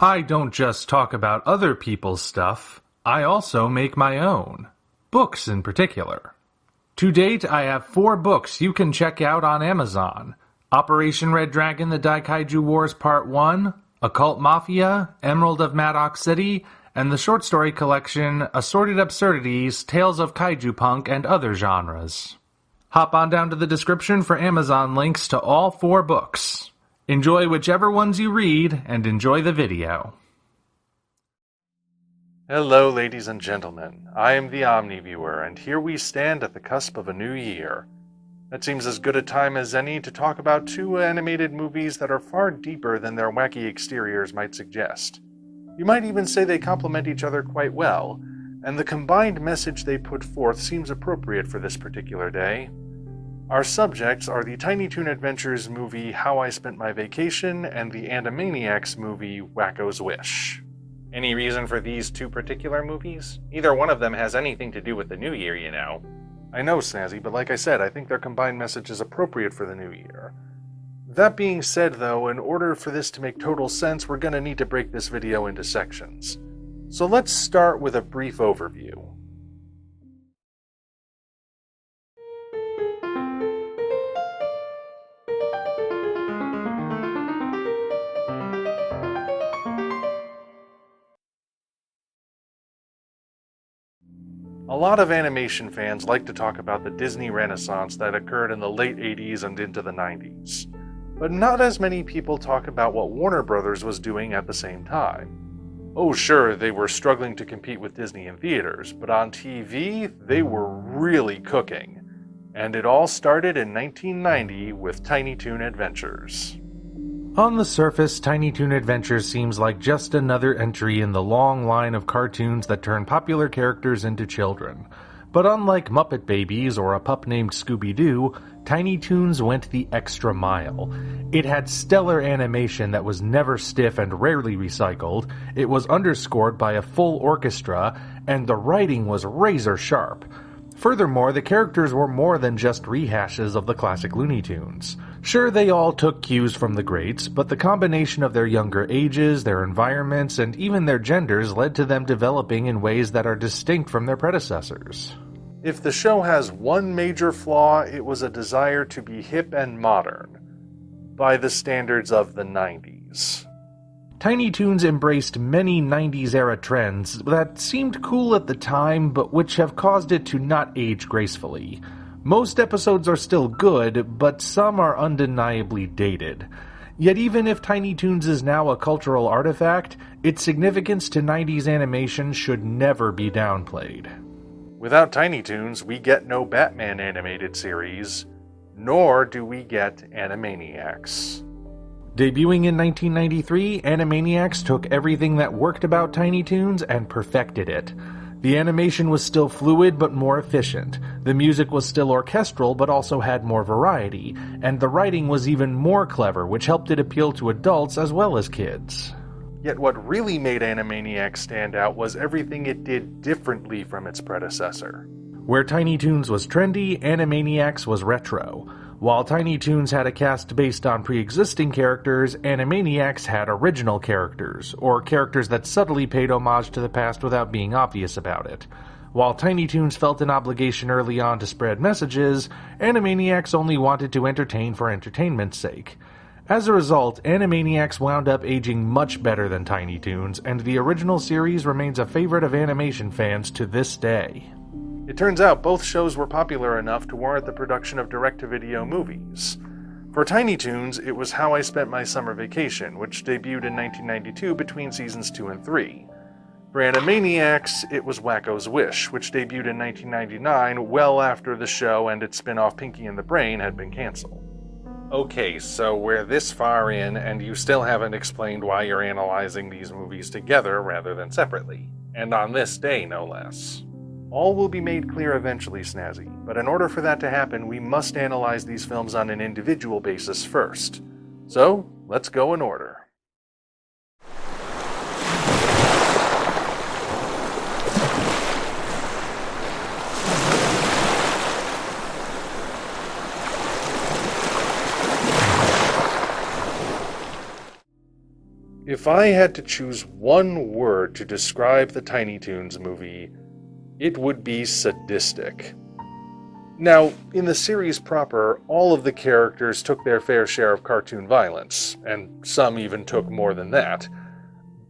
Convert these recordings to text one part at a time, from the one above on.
I don't just talk about other people's stuff, I also make my own. Books in particular. To date, I have 4 books you can check out on Amazon. Operation Red Dragon: The Daikaiju Wars Part 1, Occult Mafia, Emerald of Maddox City, and the short story collection Assorted Absurdities, Tales of Kaiju Punk and Other Genres. Hop on down to the description for Amazon links to all 4 books. Enjoy whichever ones you read, and enjoy the video. Hello, ladies and gentlemen. I am the Omni viewer, and here we stand at the cusp of a new year. That seems as good a time as any to talk about 2 animated movies that are far deeper than their wacky exteriors might suggest. You might even say they complement each other quite well, and the combined message they put forth seems appropriate for this particular day. Our subjects are the Tiny Toon Adventures movie How I Spent My Vacation and the Animaniacs movie Wackos Wish. Any reason for these 2 particular movies? Neither one of them has anything to do with the new year, you know. I know, Snazzy, but like I said, I think their combined message is appropriate for the new year. That being said, though, in order for this to make total sense, we're going to need to break this video into sections. So let's start with a brief overview. A lot of animation fans like to talk about the Disney Renaissance that occurred in the late 80s and into the 90s. But not as many people talk about what Warner Brothers was doing at the same time. Oh sure, they were struggling to compete with Disney in theaters, but on TV, they were really cooking. And it all started in 1990 with Tiny Toon Adventures. On the surface, Tiny Toon Adventures seems like just another entry in the long line of cartoons that turn popular characters into children. But unlike Muppet Babies or A Pup Named Scooby-Doo, Tiny Toons went the extra mile. It had stellar animation that was never stiff and rarely recycled, it was underscored by a full orchestra, and the writing was razor sharp. Furthermore, the characters were more than just rehashes of the classic Looney Tunes. Sure, they all took cues from the greats, but the combination of their younger ages, their environments, and even their genders led to them developing in ways that are distinct from their predecessors. If the show has one major flaw, it was a desire to be hip and modern, by the standards of the 90s. Tiny Toons embraced many 90s-era trends that seemed cool at the time, but which have caused it to not age gracefully. Most episodes are still good, but some are undeniably dated. Yet even if Tiny Toons is now a cultural artifact, its significance to 90s animation should never be downplayed. Without Tiny Toons, we get no Batman animated series, nor do we get Animaniacs. Debuting in 1993, Animaniacs took everything that worked about Tiny Toons and perfected it. The animation was still fluid but more efficient, the music was still orchestral but also had more variety, and the writing was even more clever, which helped it appeal to adults as well as kids. Yet what really made Animaniacs stand out was everything it did differently from its predecessor. Where Tiny Toons was trendy, Animaniacs was retro. While Tiny Toons had a cast based on pre-existing characters, Animaniacs had original characters, or characters that subtly paid homage to the past without being obvious about it. While Tiny Toons felt an obligation early on to spread messages, Animaniacs only wanted to entertain for entertainment's sake. As a result, Animaniacs wound up aging much better than Tiny Toons, and the original series remains a favorite of animation fans to this day. It turns out both shows were popular enough to warrant the production of direct-to-video movies. For Tiny Toons, it was How I Spent My Summer Vacation, which debuted in 1992 between seasons 2 and 3. For Animaniacs, it was Wackos Wish, which debuted in 1999, well after the show and its spin-off Pinky and the Brain had been canceled. Okay, so we're this far in, and you still haven't explained why you're analyzing these movies together rather than separately. And on this day, no less. All will be made clear eventually, Snazzy, but in order for that to happen, we must analyze these films on an individual basis first. So, let's go in order. If I had to choose one word to describe the Tiny Toons movie, it would be sadistic. Now, in the series proper, all of the characters took their fair share of cartoon violence, and some even took more than that.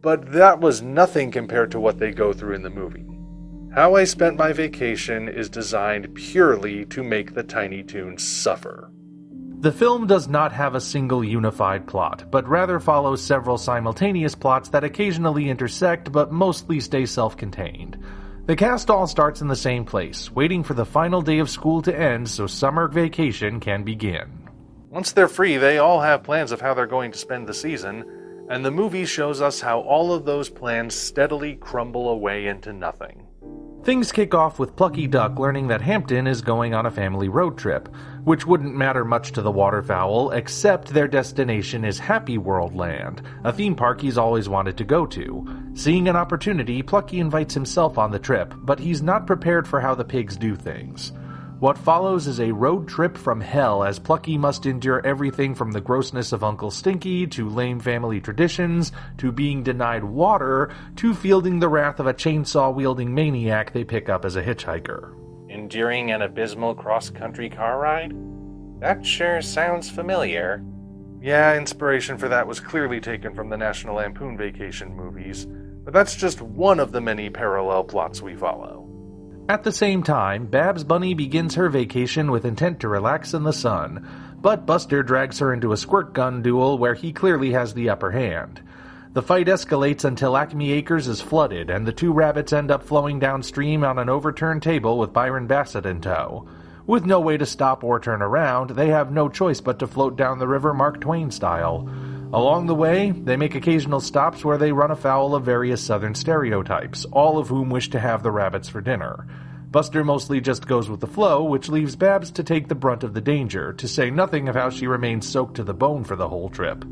But that was nothing compared to what they go through in the movie. How I Spent My Vacation is designed purely to make the Tiny Toons suffer. The film does not have a single unified plot, but rather follows several simultaneous plots that occasionally intersect but mostly stay self-contained. The cast all starts in the same place, waiting for the final day of school to end so summer vacation can begin. Once they're free, they all have plans of how they're going to spend the season, and the movie shows us how all of those plans steadily crumble away into nothing. Things kick off with Plucky Duck learning that Hampton is going on a family road trip, which wouldn't matter much to the waterfowl, except their destination is Happy World Land, a theme park he's always wanted to go to. Seeing an opportunity, Plucky invites himself on the trip, but he's not prepared for how the pigs do things. What follows is a road trip from hell as Plucky must endure everything from the grossness of Uncle Stinky, to lame family traditions, to being denied water, to fielding the wrath of a chainsaw-wielding maniac they pick up as a hitchhiker. Enduring an abysmal cross-country car ride? That sure sounds familiar. Yeah, inspiration for that was clearly taken from the National Lampoon Vacation movies, but that's just one of the many parallel plots we follow. At the same time, Babs Bunny begins her vacation with intent to relax in the sun, but Buster drags her into a squirt gun duel where he clearly has the upper hand. The fight escalates until Acme Acres is flooded, and the two rabbits end up flowing downstream on an overturned table with Byron Bassett in tow. With no way to stop or turn around, they have no choice but to float down the river Mark Twain style. Along the way, they make occasional stops where they run afoul of various southern stereotypes, all of whom wish to have the rabbits for dinner. Buster mostly just goes with the flow, which leaves Babs to take the brunt of the danger, to say nothing of how she remains soaked to the bone for the whole trip.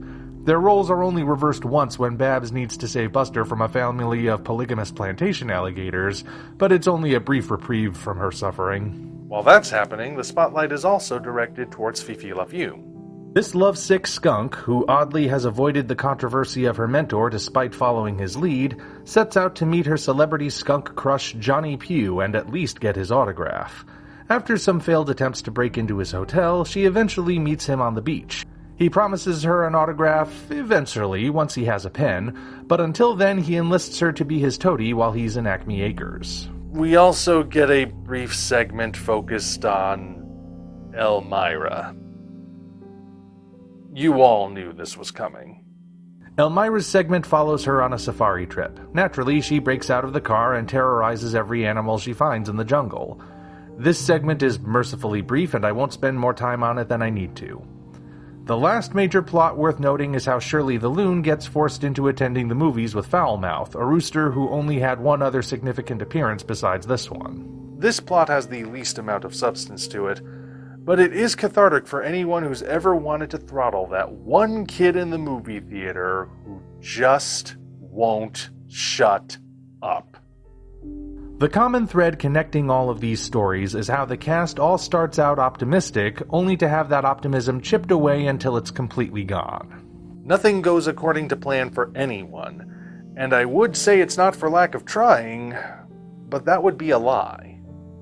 Their roles are only reversed once when Babs needs to save Buster from a family of polygamous plantation alligators, but it's only a brief reprieve from her suffering. While that's happening, the spotlight is also directed towards Fifi LaFew. This lovesick skunk, who oddly has avoided the controversy of her mentor despite following his lead, sets out to meet her celebrity skunk crush Johnny Pugh and at least get his autograph. After some failed attempts to break into his hotel, she eventually meets him on the beach. He promises her an autograph eventually, once he has a pen, but until then he enlists her to be his toady while he's in Acme Acres. We also get a brief segment focused on Elmira. You all knew this was coming. Elmira's segment follows her on a safari trip. Naturally, she breaks out of the car and terrorizes every animal she finds in the jungle. This segment is mercifully brief, and I won't spend more time on it than I need to. The last major plot worth noting is how Shirley the Loon gets forced into attending the movies with Foulmouth, a rooster who only had one other significant appearance besides this one. This plot has the least amount of substance to it, but it is cathartic for anyone who's ever wanted to throttle that one kid in the movie theater who just won't shut up. The common thread connecting all of these stories is how the cast all starts out optimistic, only to have that optimism chipped away until it's completely gone. Nothing goes according to plan for anyone, and I would say it's not for lack of trying, but that would be a lie.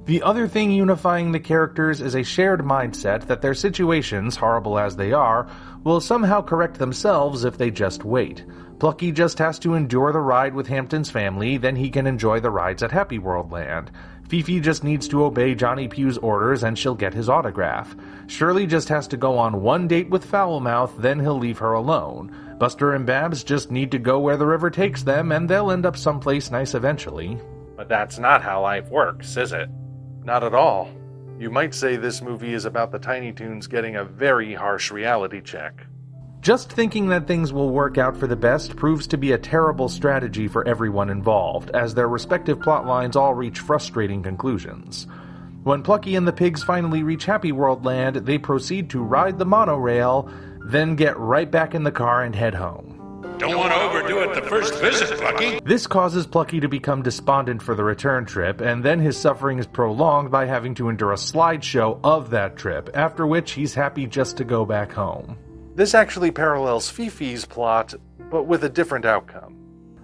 The other thing unifying the characters is a shared mindset that their situations, horrible as they are, will somehow correct themselves if they just wait. Plucky just has to endure the ride with Hampton's family, then he can enjoy the rides at Happy World Land. Fifi just needs to obey Johnny Pugh's orders and she'll get his autograph. Shirley just has to go on one date with Foulmouth, then he'll leave her alone. Buster and Babs just need to go where the river takes them and they'll end up someplace nice eventually. But that's not how life works, is it? Not at all. You might say this movie is about the Tiny Toons getting a very harsh reality check. Just thinking that things will work out for the best proves to be a terrible strategy for everyone involved, as their respective plot lines all reach frustrating conclusions. When Plucky and the pigs finally reach Happy World Land, they proceed to ride the monorail, then get right back in the car and head home. Don't want to overdo it the first visit, Plucky. This causes Plucky to become despondent for the return trip, and then his suffering is prolonged by having to endure a slideshow of that trip, after which he's happy just to go back home. This actually parallels Fifi's plot, but with a different outcome.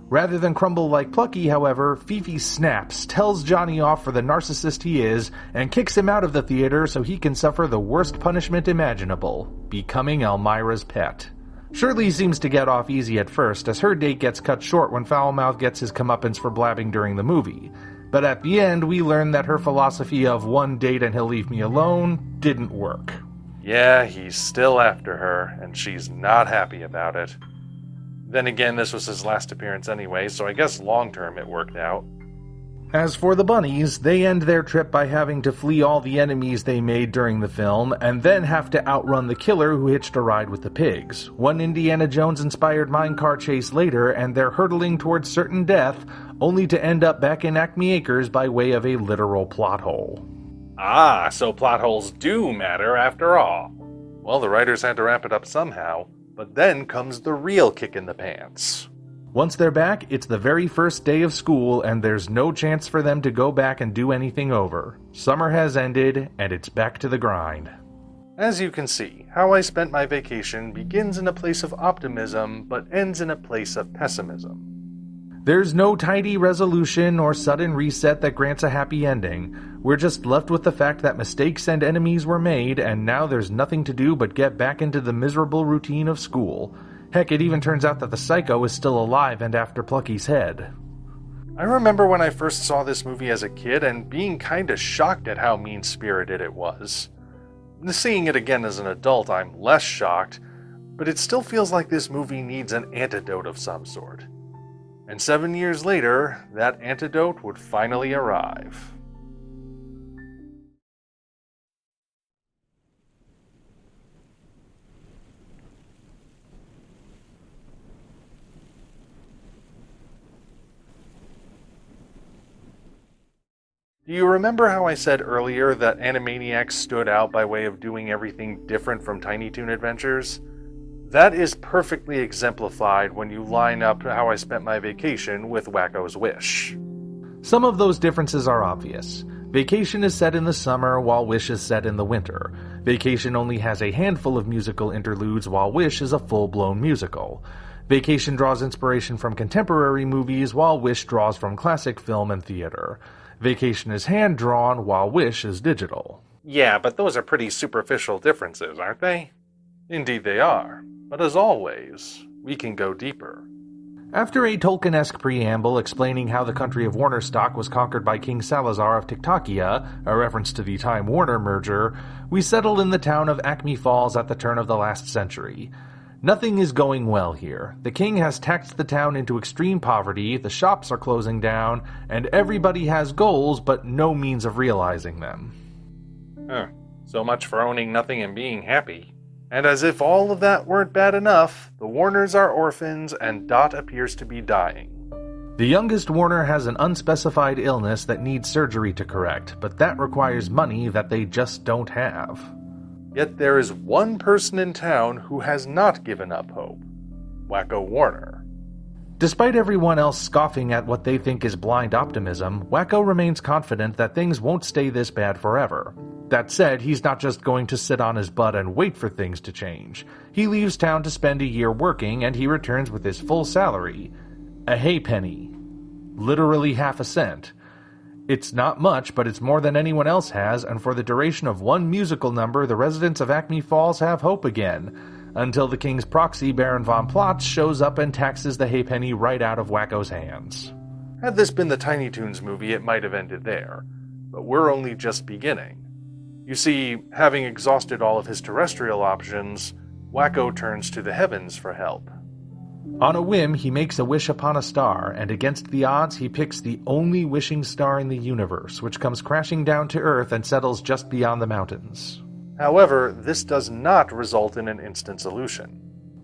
Rather than crumble like Plucky, however, Fifi snaps, tells Johnny off for the narcissist he is, and kicks him out of the theater so he can suffer the worst punishment imaginable, becoming Elmira's pet. Shirley seems to get off easy at first, as her date gets cut short when Foulmouth gets his comeuppance for blabbing during the movie. But at the end, we learn that her philosophy of one date and he'll leave me alone didn't work. Yeah, he's still after her, and she's not happy about it. Then again, this was his last appearance anyway, so I guess long-term it worked out. As for the bunnies, they end their trip by having to flee all the enemies they made during the film, and then have to outrun the killer who hitched a ride with the pigs. One Indiana Jones-inspired minecart chase later, and they're hurtling towards certain death, only to end up back in Acme Acres by way of a literal plot hole. Ah, so plot holes do matter after all. Well, the writers had to wrap it up somehow, but then comes the real kick in the pants. Once they're back, it's the very first day of school, and there's no chance for them to go back and do anything over. Summer has ended, and it's back to the grind. As you can see, How I Spent My Vacation begins in a place of optimism, but ends in a place of pessimism. There's no tidy resolution or sudden reset that grants a happy ending. We're just left with the fact that mistakes and enemies were made, and now there's nothing to do but get back into the miserable routine of school. Heck, it even turns out that the psycho is still alive and after Plucky's head. I remember when I first saw this movie as a kid and being kinda shocked at how mean-spirited it was. Seeing it again as an adult, I'm less shocked, but it still feels like this movie needs an antidote of some sort. And 7 years later, that antidote would finally arrive. Do you remember how I said earlier that Animaniacs stood out by way of doing everything different from Tiny Toon Adventures? That is perfectly exemplified when you line up How I Spent My Vacation with Wackos Wish. Some of those differences are obvious. Vacation is set in the summer, while Wish is set in the winter. Vacation only has a handful of musical interludes, while Wish is a full-blown musical. Vacation draws inspiration from contemporary movies, while Wish draws from classic film and theater. Vacation is hand-drawn, while Wish is digital. Yeah, but those are pretty superficial differences, aren't they? Indeed they are. But as always, we can go deeper. After a Tolkien-esque preamble explaining how the country of Warnerstock was conquered by King Salazar of Tiktakia, a reference to the Time Warner merger, we settled in the town of Acme Falls at the turn of the last century. Nothing is going well here. The king has taxed the town into extreme poverty, the shops are closing down, and everybody has goals but no means of realizing them. So much for owning nothing and being happy. And as if all of that weren't bad enough, the Warners are orphans and Dot appears to be dying. The youngest Warner has an unspecified illness that needs surgery to correct, but that requires money that they just don't have. Yet there is one person in town who has not given up hope. Wacko Warner. Despite everyone else scoffing at what they think is blind optimism, Wacko remains confident that things won't stay this bad forever. That said, he's not just going to sit on his butt and wait for things to change. He leaves town to spend a year working, and he returns with his full salary. A haypenny. Literally half a cent. It's not much, but it's more than anyone else has, and for the duration of one musical number, the residents of Acme Falls have hope again, until the king's proxy, Baron von Plotz, shows up and taxes the haypenny right out of Wacko's hands. Had this been the Tiny Toons movie, it might have ended there. But we're only just beginning. You see, having exhausted all of his terrestrial options, Wacko turns to the heavens for help. On a whim, he makes a wish upon a star, and against the odds, he picks the only wishing star in the universe, which comes crashing down to Earth and settles just beyond the mountains. However, this does not result in an instant solution.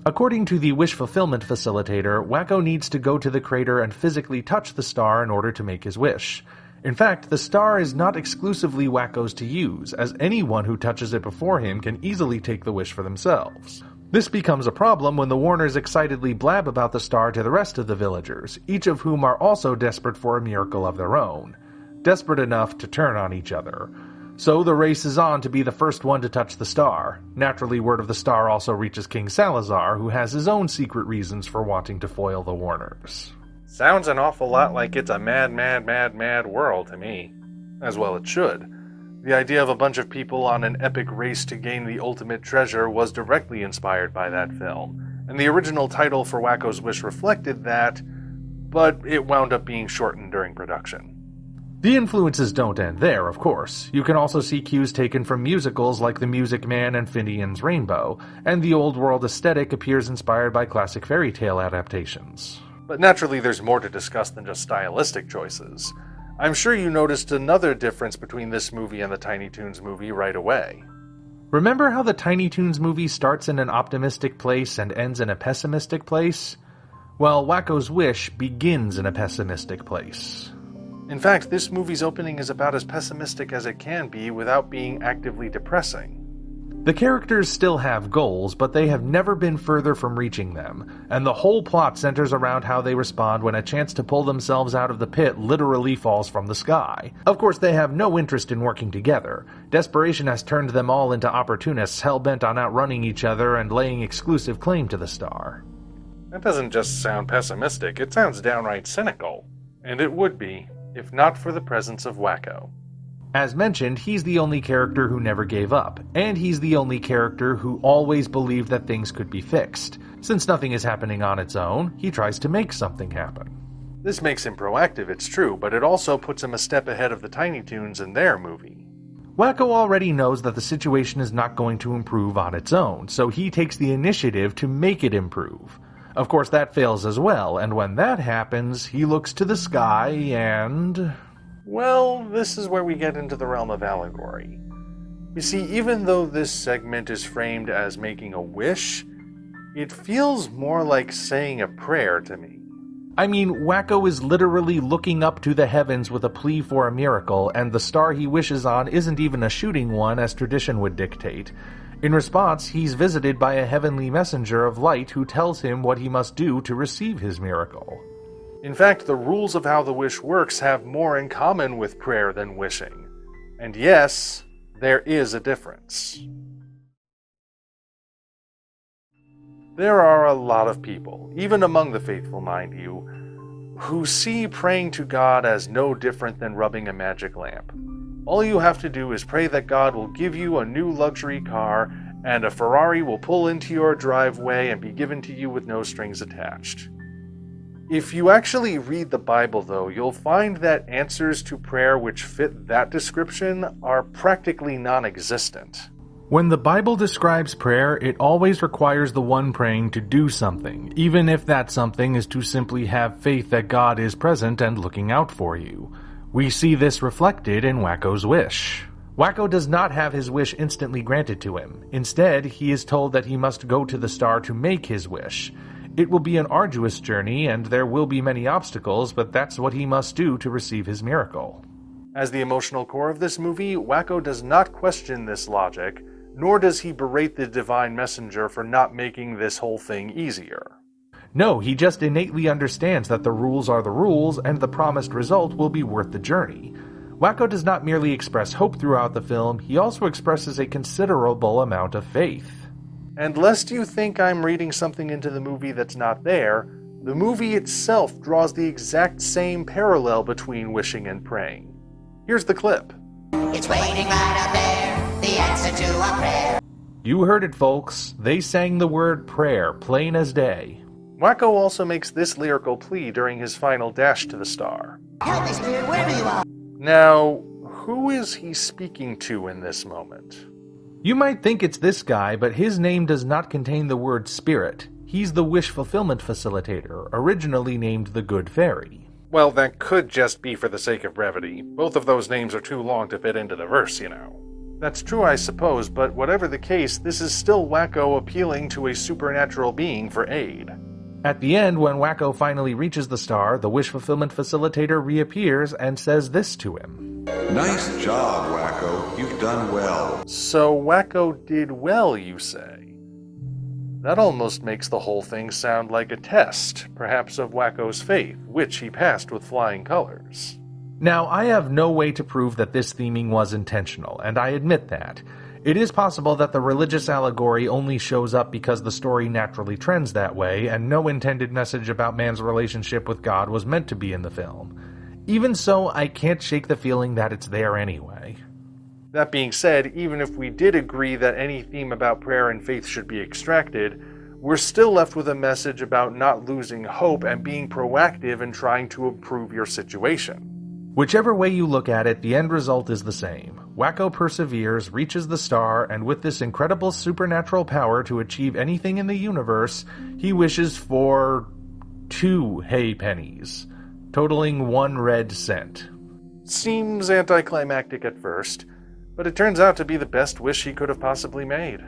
According to the wish fulfillment facilitator, Wacko needs to go to the crater and physically touch the star in order to make his wish. In fact, the star is not exclusively Wacko's to use, as anyone who touches it before him can easily take the wish for themselves. This becomes a problem when the Warners excitedly blab about the star to the rest of the villagers, each of whom are also desperate for a miracle of their own. Desperate enough to turn on each other. So the race is on to be the first one to touch the star. Naturally, word of the star also reaches King Salazar, who has his own secret reasons for wanting to foil the Warners. Sounds an awful lot like it's a mad world to me. As well it should. The idea of a bunch of people on an epic race to gain the ultimate treasure was directly inspired by that film, and the original title for Wackos Wish reflected that, but it wound up being shortened during production. The influences don't end there, of course. You can also see cues taken from musicals like The Music Man and Finian's Rainbow, and the old world aesthetic appears inspired by classic fairy tale adaptations. But naturally there's more to discuss than just stylistic choices. I'm sure you noticed another difference between this movie and the Tiny Toons movie right away. Remember how the Tiny Toons movie starts in an optimistic place and ends in a pessimistic place? Well, Wackos Wish begins in a pessimistic place. In fact, this movie's opening is about as pessimistic as it can be without being actively depressing. The characters still have goals, but they have never been further from reaching them, and the whole plot centers around how they respond when a chance to pull themselves out of the pit literally falls from the sky. Of course, they have no interest in working together. Desperation has turned them all into opportunists hell-bent on outrunning each other and laying exclusive claim to the star. That doesn't just sound pessimistic, it sounds downright cynical. And it would be, if not for the presence of Wacko. As mentioned, he's the only character who never gave up, and he's the only character who always believed that things could be fixed. Since nothing is happening on its own, he tries to make something happen. This makes him proactive, it's true, but it also puts him a step ahead of the Tiny Toons in their movie. Wacko already knows that the situation is not going to improve on its own, so he takes the initiative to make it improve. Of course, that fails as well, and when that happens, he looks to the sky and... Well, this is where we get into the realm of allegory. You see, even though this segment is framed as making a wish, it feels more like saying a prayer to me. I mean, Wacko is literally looking up to the heavens with a plea for a miracle, and the star he wishes on isn't even a shooting one as tradition would dictate. In response, he's visited by a heavenly messenger of light who tells him what he must do to receive his miracle. In fact, the rules of how the wish works have more in common with prayer than wishing. And yes, there is a difference. There are a lot of people, even among the faithful mind you, who see praying to God as no different than rubbing a magic lamp. All you have to do is pray that God will give you a new luxury car, and a Ferrari will pull into your driveway and be given to you with no strings attached. If you actually read the Bible, though, you'll find that answers to prayer which fit that description are practically non-existent. When the Bible describes prayer, it always requires the one praying to do something, even if that something is to simply have faith that God is present and looking out for you. We see this reflected in Wacko's wish. Wacko does not have his wish instantly granted to him. Instead, he is told that he must go to the star to make his wish. It will be an arduous journey, and there will be many obstacles, but that's what he must do to receive his miracle. As the emotional core of this movie, Wacko does not question this logic, nor does he berate the divine messenger for not making this whole thing easier. No, he just innately understands that the rules are the rules, and the promised result will be worth the journey. Wacko does not merely express hope throughout the film, he also expresses a considerable amount of faith. And lest you think I'm reading something into the movie that's not there, the movie itself draws the exact same parallel between wishing and praying. Here's the clip. It's waiting right up there, the answer to a prayer. You heard it, folks. They sang the word prayer, plain as day. Wacko also makes this lyrical plea during his final dash to the star. Help me, Spirit, wherever you are. Now, who is he speaking to in this moment? You might think it's this guy, but his name does not contain the word spirit. He's the wish fulfillment facilitator, originally named the Good Fairy. Well, that could just be for the sake of brevity. Both of those names are too long to fit into the verse, you know. That's true, I suppose, but whatever the case, this is still Wacko appealing to a supernatural being for aid. At the end, when Wacko finally reaches the star, the wish fulfillment facilitator reappears and says this to him. Nice job, Wacko. You've done well. So Wacko did well, you say? That almost makes the whole thing sound like a test, perhaps of Wacko's faith, which he passed with flying colors. Now, I have no way to prove that this theming was intentional, and I admit that. It is possible that the religious allegory only shows up because the story naturally trends that way, and no intended message about man's relationship with God was meant to be in the film. Even so, I can't shake the feeling that it's there anyway. That being said, even if we did agree that any theme about prayer and faith should be extracted, we're still left with a message about not losing hope and being proactive in trying to improve your situation. Whichever way you look at it, the end result is the same. Wacko perseveres, reaches the star, and with this incredible supernatural power to achieve anything in the universe, he wishes for 2 hay pennies, totaling 1 red cent. Seems anticlimactic at first, but it turns out to be the best wish he could have possibly made.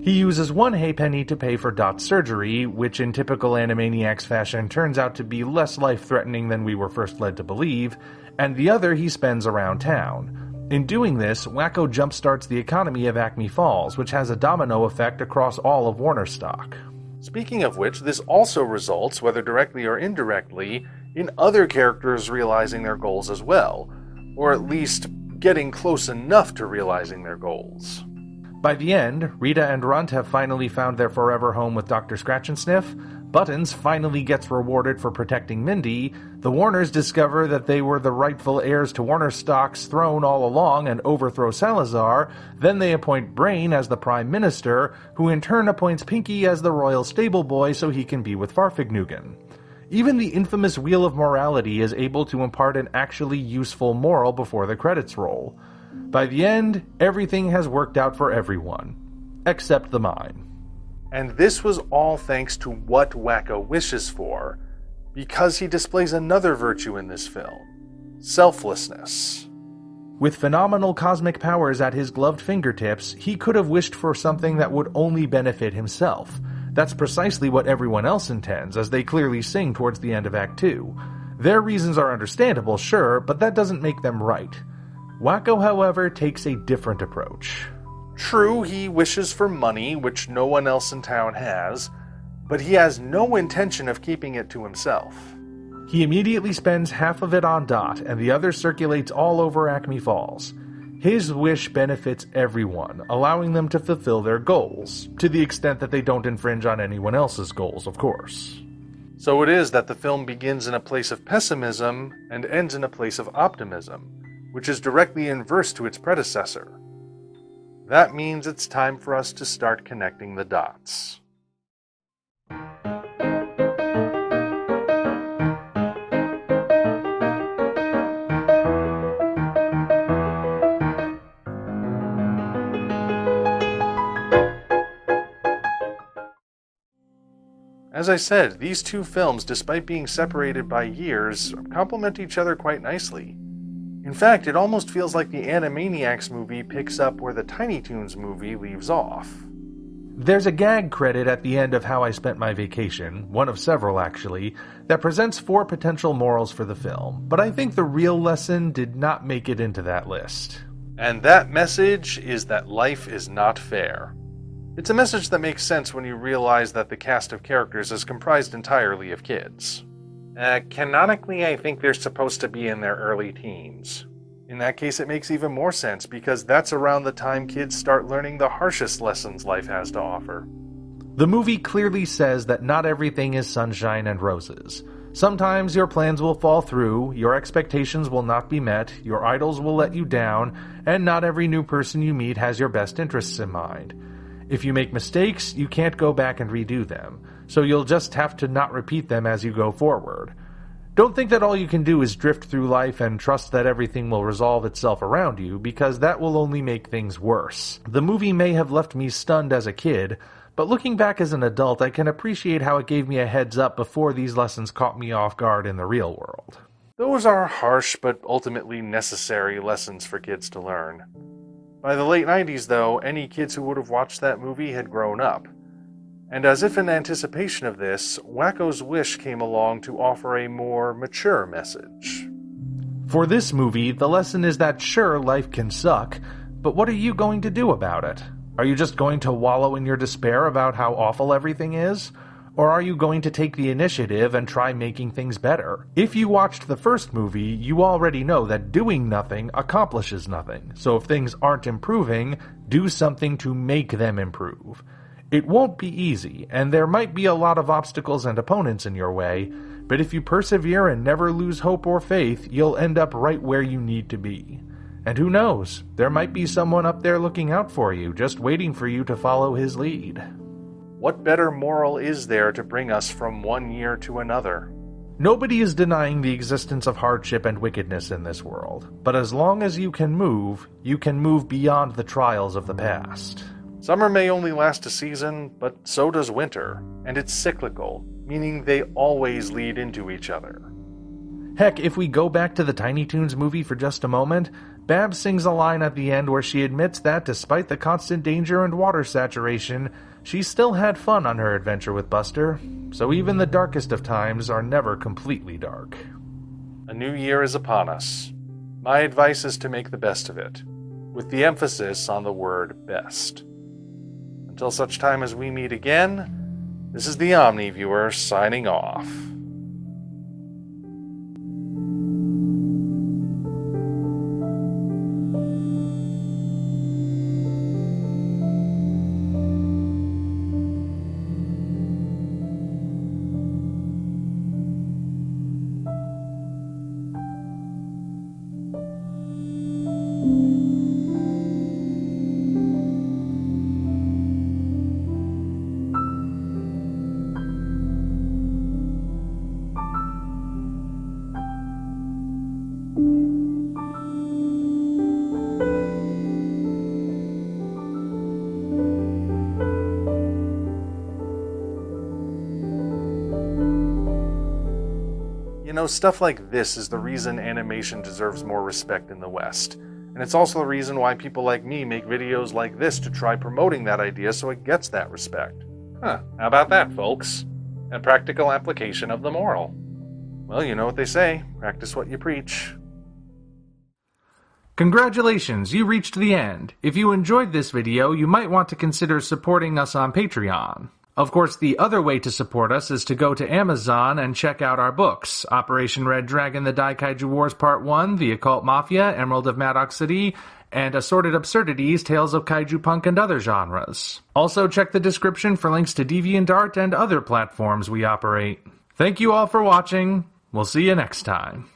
He uses 1 halfpenny to pay for Dot's surgery, which in typical Animaniacs fashion turns out to be less life-threatening than we were first led to believe, and the other he spends around town. In doing this, Wacko jumpstarts the economy of Acme Falls, which has a domino effect across all of Warner stock. Speaking of which, this also results, whether directly or indirectly, in other characters realizing their goals as well, or at least getting close enough to realizing their goals. By the end, Rita and Runt have finally found their forever home with Dr. Scratch and Sniff, Buttons finally gets rewarded for protecting Mindy, the Warners discover that they were the rightful heirs to Warner stock's throne all along and overthrow Salazar, then they appoint Brain as the Prime Minister, who in turn appoints Pinky as the royal stable boy so he can be with Farfignugan. Even the infamous Wheel of Morality is able to impart an actually useful moral before the credits roll. By the end, everything has worked out for everyone. Except the mime. And this was all thanks to what Wacko wishes for, because he displays another virtue in this film: selflessness. With phenomenal cosmic powers at his gloved fingertips, he could have wished for something that would only benefit himself. That's precisely what everyone else intends, as they clearly sing towards the end of Act 2. Their reasons are understandable, sure, but that doesn't make them right. Wacko, however, takes a different approach. True, he wishes for money, which no one else in town has, but he has no intention of keeping it to himself. He immediately spends half of it on Dot, and the other circulates all over Acme Falls. His wish benefits everyone, allowing them to fulfill their goals, to the extent that they don't infringe on anyone else's goals, of course. So it is that the film begins in a place of pessimism and ends in a place of optimism, which is directly inverse to its predecessor. That means it's time for us to start connecting the dots. As I said, these two films, despite being separated by years, complement each other quite nicely. In fact, it almost feels like the Animaniacs movie picks up where the Tiny Toons movie leaves off. There's a gag credit at the end of How I Spent My Vacation, one of several actually, that presents 4 potential morals for the film, but I think the real lesson did not make it into that list. And that message is that life is not fair. It's a message that makes sense when you realize that the cast of characters is comprised entirely of kids. Canonically, I think they're supposed to be in their early teens. In that case, it makes even more sense, because that's around the time kids start learning the harshest lessons life has to offer. The movie clearly says that not everything is sunshine and roses. Sometimes your plans will fall through, your expectations will not be met, your idols will let you down, and not every new person you meet has your best interests in mind. If you make mistakes, you can't go back and redo them, so you'll just have to not repeat them as you go forward. Don't think that all you can do is drift through life and trust that everything will resolve itself around you, because that will only make things worse. The movie may have left me stunned as a kid, but looking back as an adult, I can appreciate how it gave me a heads up before these lessons caught me off guard in the real world. Those are harsh but ultimately necessary lessons for kids to learn. By the late 90s, though, any kids who would have watched that movie had grown up. And as if in anticipation of this, Wackos Wish came along to offer a more mature message. For this movie, the lesson is that sure, life can suck, but what are you going to do about it? Are you just going to wallow in your despair about how awful everything is? Or are you going to take the initiative and try making things better? If you watched the first movie, you already know that doing nothing accomplishes nothing. So if things aren't improving, do something to make them improve. It won't be easy, and there might be a lot of obstacles and opponents in your way, but if you persevere and never lose hope or faith, you'll end up right where you need to be. And who knows, there might be someone up there looking out for you, just waiting for you to follow his lead. What better moral is there to bring us from one year to another? Nobody is denying the existence of hardship and wickedness in this world, but as long as you can move beyond the trials of the past. Summer may only last a season, but so does winter, and it's cyclical, meaning they always lead into each other. Heck, if we go back to the Tiny Toons movie for just a moment, Babs sings a line at the end where she admits that despite the constant danger and water saturation, she still had fun on her adventure with Buster, so even the darkest of times are never completely dark. A new year is upon us. My advice is to make the best of it, with the emphasis on the word best. Until such time as we meet again, this is the Omni Viewer signing off. You know, stuff like this is the reason animation deserves more respect in the West. And it's also the reason why people like me make videos like this to try promoting that idea so it gets that respect. How about that, folks? A practical application of the moral. Well, you know what they say, practice what you preach. Congratulations, you reached the end. If you enjoyed this video, you might want to consider supporting us on Patreon. Of course, the other way to support us is to go to Amazon and check out our books, Operation Red Dragon, The Daikaiju Wars Part 1, The Occult Mafia, Emerald of Maddox City, and Assorted Absurdities, Tales of Kaiju Punk and Other Genres. Also check the description for links to DeviantArt and other platforms we operate. Thank you all for watching. We'll see you next time.